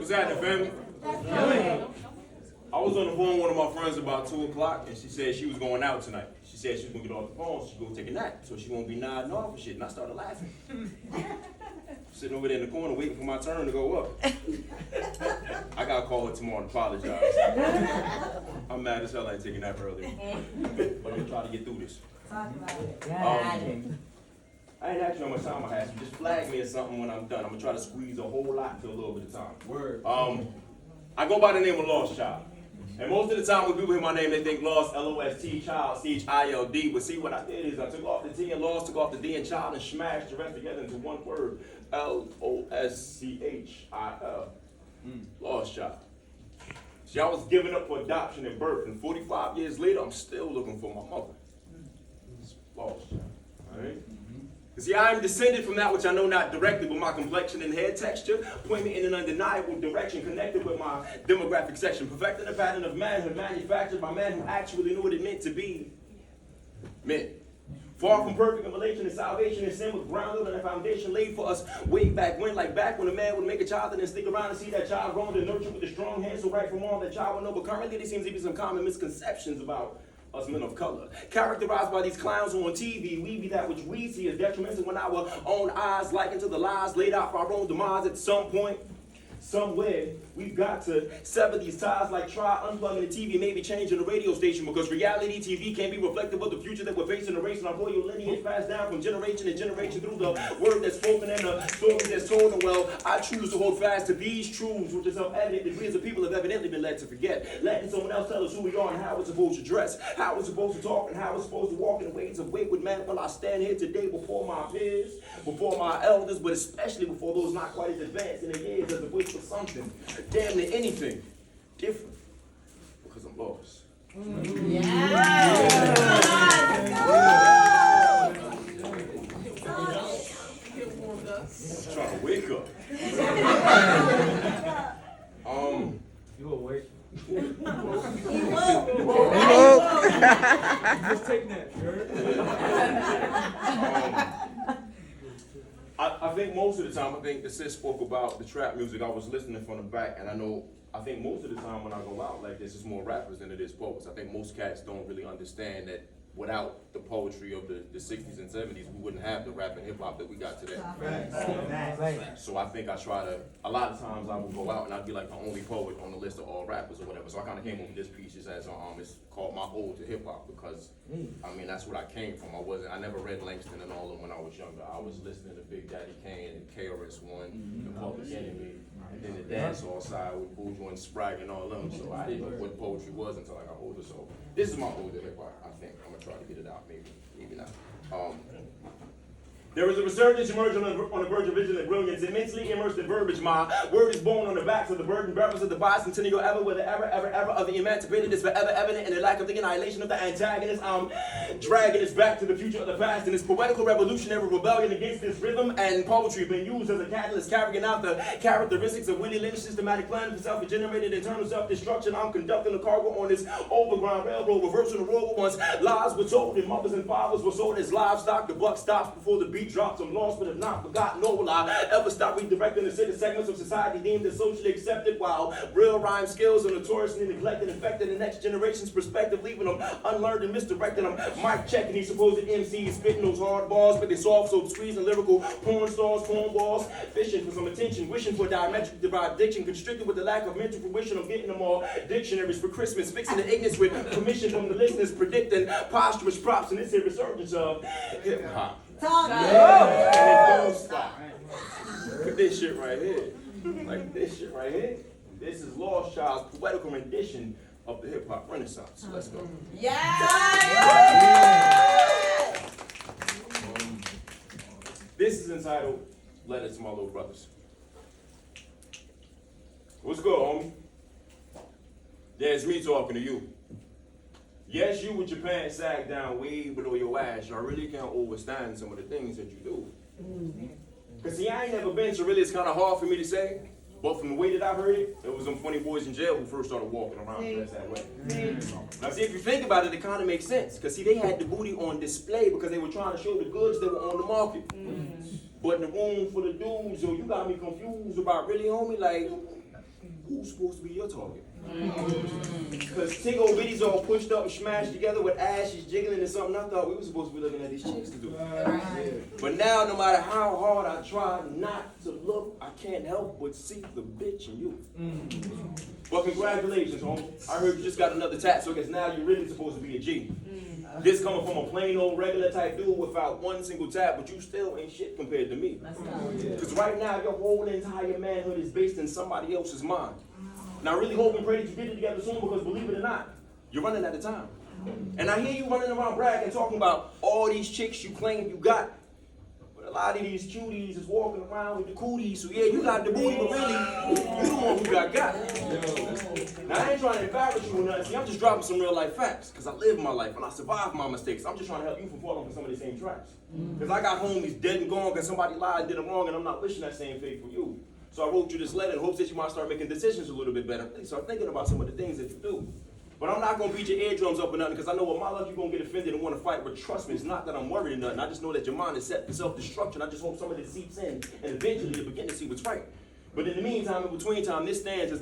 What's happening, family? I was on the phone with one of my friends about 2 o'clock, and she said she was going out tonight. She said she was going to get off the phone, so she go take a nap, so she won't be nodding off and shit, and I started laughing. Sitting over there in the corner waiting for my turn to go up. I got to call her tomorrow and apologize. I'm mad as hell I ain't taking a nap earlier. But I'm going to try to get through this. I ain't actually how much time I have, so just flag me or something when I'm done. I'm going to try to squeeze a whole lot into a little bit of time. Word. I go by the name of LOSCHIL. And most of the time when people hear my name, they think lost, L-O-S-T, child, C-H-I-L-D. But see, what I did is I took off the T and lost, took off the D and child, and smashed the rest together into one word, L-O-S-C-H-I-L. LOSCHIL. See, I was given up for adoption at birth, and 45 years later, I'm still looking for my mother. It's LOSCHIL, all right? See, I am descended from that which I know not directly, but my complexion and hair texture point me in an undeniable direction connected with my demographic section, perfecting a pattern of manhood manufactured by men who actually knew what it meant to be men. Far from perfect in relation to salvation and sin was grounded on a foundation laid for us way back when, like back when a man would make a child and then stick around and see that child growing and nurtured with a strong hand, so right from wrong that child would know. But currently there seems to be some common misconceptions about us men of color, characterized by these clowns who on TV, we be that which we see as detrimental when our own eyes liken to the lies laid out for our own demise at some point. Somewhere, we've got to sever these ties, like try unplugging the TV, maybe changing the radio station, because reality TV can't be reflective of the future that we're facing, erasing our royal lineage passed down from generation to generation through the word that's spoken and the stories that's told. And well, I choose to hold fast to these truths, which is self-evident that we as a people have evidently been led to forget. Letting someone else tell us who we are and how we're supposed to dress, how we're supposed to talk, and how we're supposed to walk in the ways of wayward men. Well, I stand here today before my peers, before my elders, but especially before those not quite as advanced in their years, as the voice for something, damn near anything different, because I'm lost. I'm trying to wake up. You awake? Just take that, I think most of the time, I think the sis spoke about the trap music. I was listening from the back, and I think most of the time when I go out like this, it's more rappers than it is poets. I think most cats don't really understand that without the poetry of the 60s and 70s, we wouldn't have the rap and hip hop that we got today. So I think I try to, a lot of times I will go out and I'd be like the only poet on the list of all rappers or whatever. So I kind of came up with this piece just as it's called My Ode to Hip Hop, because I mean that's what I came from. I never read Langston and all of them when I was younger. I was listening to Big Daddy Kane and KRS-One and Public Enemy, and then the dancehall side with Bourgeois and Spragg and all of them. So I didn't know what poetry was until I got older. So this is my ode to hip hop. I think I'm gonna try to get it out, maybe not. There is a resurgence emerging on the verge of vigilant brilliance, immensely immersed in verbiage. My word is born on the backs of the burden bearers of the bicentennial ever, where the ever of the emancipated is forever evident in the lack of the annihilation of the antagonist. I'm dragging us back to the future of the past, and this poetical revolutionary rebellion against this rhythm and poetry being used as a catalyst, carrying out the characteristics of Willie Lynch's systematic plan for self-generated internal self-destruction. I'm conducting the cargo on this overground railroad, reversing the role once lies were told and mothers and fathers were sold as livestock. The buck stops before the beat drops. I'm lost but have not forgotten, nor will I ever stop redirecting the city segments of society deemed as socially accepted, while real rhyme skills are notoriously neglected, affecting the next generation's perspective, leaving them unlearned and misdirected. I'm mic checking these supposed MCs, spitting those hard bars, but they soft, so squeezing lyrical porn stars, porn balls, fishing for some attention, wishing for a diametrically derived diction, constricted with the lack of mental fruition. I'm getting them all dictionaries for Christmas, fixing the ignorance with permission from the listeners, predicting posthumous props in this here resurgence of hip hop. And it don't stop. Put this shit right here. Like this shit right here. This is LOSCHIL's poetical rendition of the hip hop renaissance. Let's go. This is entitled Letter to My Little Brothers. What's good, homie? Yeah, it's me talking to you. Yes, you with your pants sagged down way below your ass. I really can't overstand some of the things that you do. Because see, I ain't never been, so really it's kind of hard for me to say. But from the way that I heard it, it was them funny boys in jail who first started walking around dressed that way. Now see, if you think about it, it kind of makes sense. Because see, they had the booty on display because they were trying to show the goods that were on the market. But in the room full of dudes, yo, you got me confused about really, homie, like, who's supposed to be your target? Because Tingo Bitties all pushed up and smashed together with ashes jiggling and something I thought we were supposed to be looking at these chicks to do. But now, no matter how hard I try not to look, I can't help but see the bitch in you. Well, congratulations, homie. I heard you just got another tat, so I guess now you're really supposed to be a G. This coming from a plain old regular type dude without one single tat, but you still ain't shit compared to me. Because right now, your whole entire manhood is based in somebody else's mind. And I really hope and pray that you get it together soon, because believe it or not, you're running out of time. And I hear you running around bragging, talking about all these chicks you claim you got. But a lot of these cuties is walking around with the cooties, so yeah, you got the booty, but really, you the one who got. Now, I ain't trying to embarrass you or nothing. See, I'm just dropping some real life facts, because I live my life and I survived my mistakes. I'm just trying to help you from falling for some of the same traps. Because I got homies dead and gone because somebody lied and did them wrong, and I'm not wishing that same fate for you. So I wrote you this letter in hopes that you might start making decisions a little bit better. Please start thinking about some of the things that you do. But I'm not going to beat your eardrums up or nothing, because I know with my luck you're going to get offended and want to fight. But trust me, it's not that I'm worried or nothing. I just know that your mind is set for self-destruction. I just hope some of this seeps in, and eventually you'll begin to see what's right. But in the meantime, in between time, this stands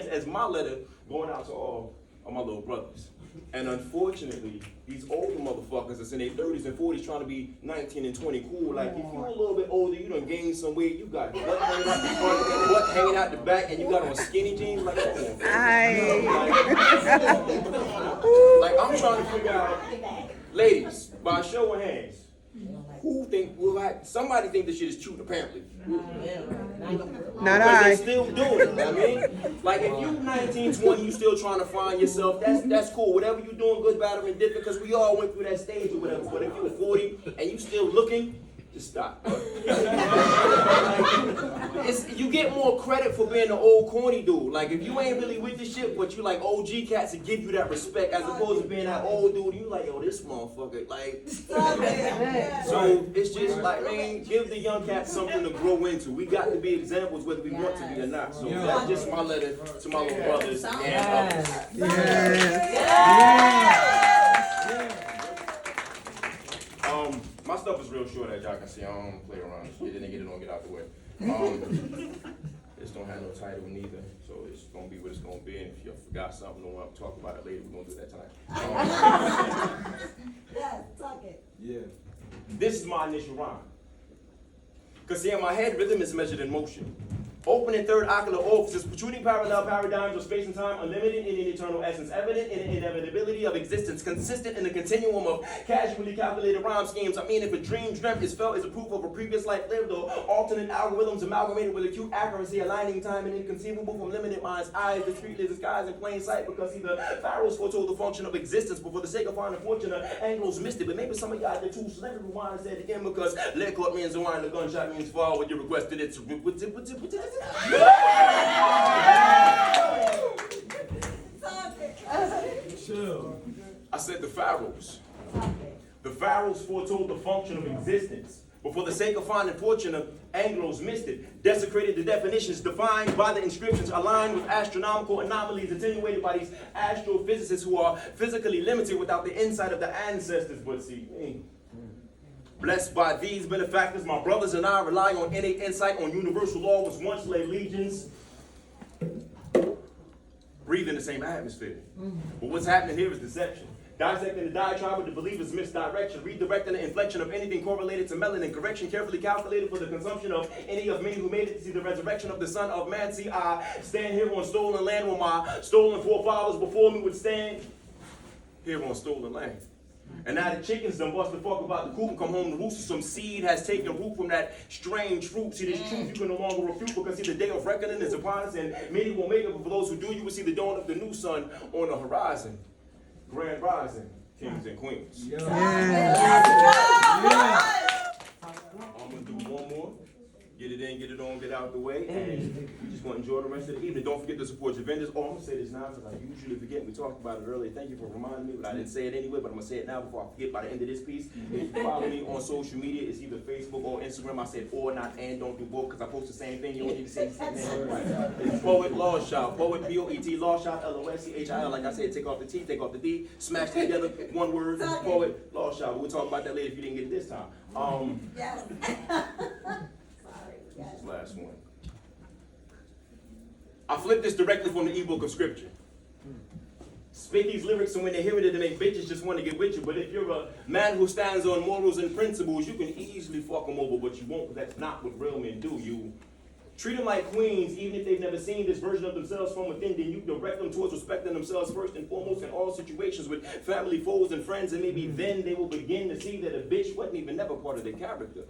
as my letter going out to all of my little brothers. And unfortunately, these older motherfuckers that's in their 30s and 40s trying to be 19 and 20 cool. Like, if you're a little bit older, you done gained some weight, you got butt hanging out the front, butt hanging out the back, and you got on skinny jeans. Like, come on, like, I'm trying to figure out, ladies, by a show of hands, who think, somebody think this shit is cute, apparently. Not I. They still doing it, I mean? Like, if you 19, 20, you still trying to find yourself, that's cool. Whatever you doing, good, bad, or indifferent, because we all went through that stage or whatever. But if you're 40 and you still looking, just stop. You get more credit for being an old corny dude. Like, if you ain't really with this shit, but you like OG cats to give you that respect, as opposed to being that old dude, you like, yo, this motherfucker, like. So it's just like, man, give the young cats something to grow into. We got to be examples whether we want to be or not. So that's just my letter to my little brothers and others. My stuff is real short, as y'all can see. I don't play around. Just get it and get it on, get out the way. This don't have no title neither, so it's gonna be what it's gonna be. And if you forgot something or want to talk about it later, we're gonna do that tonight. Yes, talk it. Yeah. This is my initial rhyme. Because see, in my head, rhythm is measured in motion. Open and third ocular orifices, protruding parallel paradigms of space and time, unlimited in an eternal essence, evident in the inevitability of existence, consistent in the continuum of casually calculated rhyme schemes. I mean, if a dream dreamt is felt as a proof of a previous life lived, or alternate algorithms amalgamated with acute accuracy, aligning time and inconceivable from limited minds' eyes, discreetly disguised in plain sight, because either pharaohs foretold the function of existence, but for the sake of finding fortune, Anglos missed it. But maybe some of y'all did too, so let me rewind and say it again, because lead court means rewind, the gunshot means fall, when you requested it to Chill. I said the pharaohs. The pharaohs foretold the function of existence, but for the sake of finding fortune, Anglos missed it, desecrated the definitions defined by the inscriptions, aligned with astronomical anomalies attenuated by these astrophysicists who are physically limited without the insight of the ancestors. But see, blessed by these benefactors, my brothers and I rely on innate insight on universal law, which once lay legions breathe in the same atmosphere. But what's happening here is deception. Dissecting the diatribe of the believer's misdirection, redirecting the inflection of anything correlated to melanin, correction carefully calculated for the consumption of any of many who made it to see the resurrection of the Son of Man. See, I stand here on stolen land where my stolen forefathers before me would stand here on stolen land. And now the chickens done bust the fuck about the coop and come home to roost. Some seed has taken root from that strange fruit. See, this truth you can no longer refute, because see, the day of reckoning is upon us, and many will make it, but for those who do, you will see the dawn of the new sun on the horizon. Grand rising, kings and queens. Yeah. I'm gonna do one more. Get it in, get it on, get out the way, and we just want to enjoy the rest of the evening. Don't forget to support your vendors. Oh, I'm gonna say this now because I usually forget. We talked about it earlier. Thank you for reminding me, but I didn't say it anyway. But I'm gonna say it now before I forget by the end of this piece. If you follow me on social media, it's either Facebook or Instagram. I said or, not and. Don't do both, because I post the same thing. You don't need to say the same thing. It's Poet LOSCHIL. Poet POET LOSCHIL LOSCHIL. Like I said, take off the T, take off the D, smash it together. One word. Poet LOSCHIL. We'll talk about that later if you didn't get it this time. Yes. This is the last one. I flipped this directly from the ebook of scripture. Spit these lyrics, and when they hear it, they make bitches just want to get with you. But if you're a man who stands on morals and principles, you can easily fuck them over, but you won't, because that's not what real men do. You treat them like queens, even if they've never seen this version of themselves from within. Then you direct them towards respecting themselves first and foremost in all situations with family, foes, and friends. And maybe then they will begin to see that a bitch wasn't even never part of their character,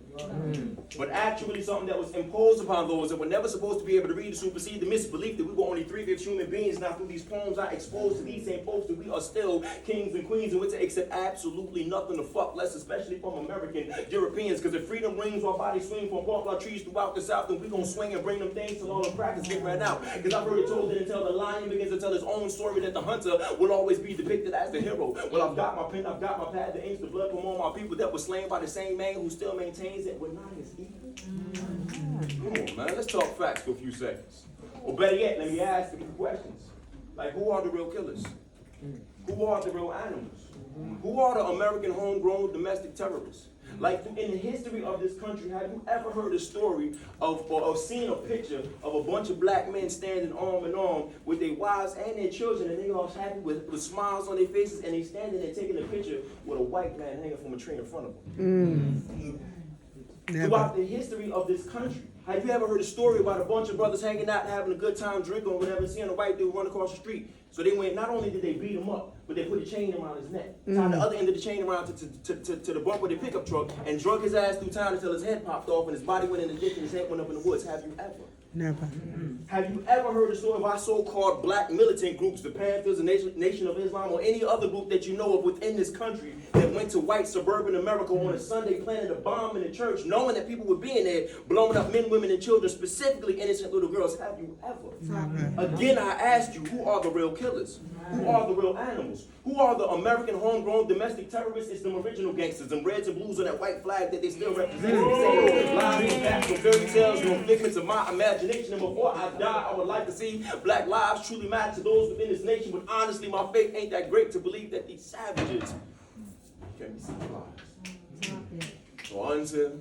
but actually something that was imposed upon those that were never supposed to be able to read to supersede the misbelief that we were only 3/5 human beings. Now through these poems I exposed to these same folks that we are still kings and queens, and we're to accept absolutely nothing to fuck less, especially from American Europeans. Because if freedom rings while bodies swing from poplar trees throughout the South, then we gonna swing and bring them things till all the crackers get ran out. Because I've heard it told that until the lion begins to tell his own story, that the hunter will always be depicted as the hero. Well, I've got my pen, I've got my pad, the inks, the blood from all my people that were slain by the same man who still maintains that we're not as equal. Come on, man, let's talk facts for a few seconds. Or better yet, let me ask a few questions. Like, who are the real killers? Who are the real animals? Who are the American homegrown domestic terrorists? Like, in the history of this country, have you ever heard a story of or seen a picture of a bunch of black men standing arm in arm with their wives and their children, and they all happy with smiles on their faces, and they standing there taking a picture with a white man hanging from a tree in front of them? Throughout the history of this country, have you ever heard a story about a bunch of brothers hanging out and having a good time, drinking or whatever, seeing a white dude run across the street? So they went, not only did they beat him up, but they put a chain around his neck, tied the other end of the chain around to the bumper of the pickup truck, and drug his ass through town until his head popped off and his body went in the ditch and his head went up in the woods. Have you ever? Never. Have you ever heard a story of our so-called black militant groups, the Panthers, the Nation of Islam, or any other group that you know of within this country that went to white suburban America on a Sunday, planted a bomb in the church, knowing that people would be in there, blowing up men, women, and children, specifically innocent little girls? Have you ever? Never. Again, I asked you, who are the real killers? Who are the real animals? Who are the American homegrown domestic terrorists? It's them original gangsters, them reds and blues on that white flag that they still represent. Lies and facts from fairy tales, no figments of my imagination. And before I die, I would like to see black lives truly matter to those within this nation. But honestly, my faith ain't that great to believe that these savages can be civilized. So until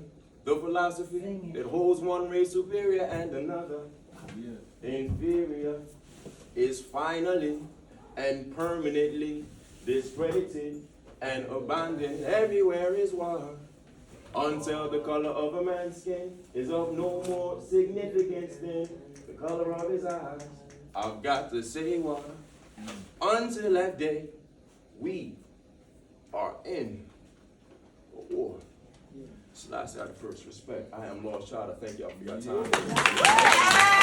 the philosophy that holds one race superior and another inferior is finally and permanently discredited and abandoned, everywhere is war. Until the color of a man's skin is of no more significance than the color of his eyes, I've got to say war. Until that day, we are in a war. So last out of first respect, I am LOSCHIL. Thank y'all for your time.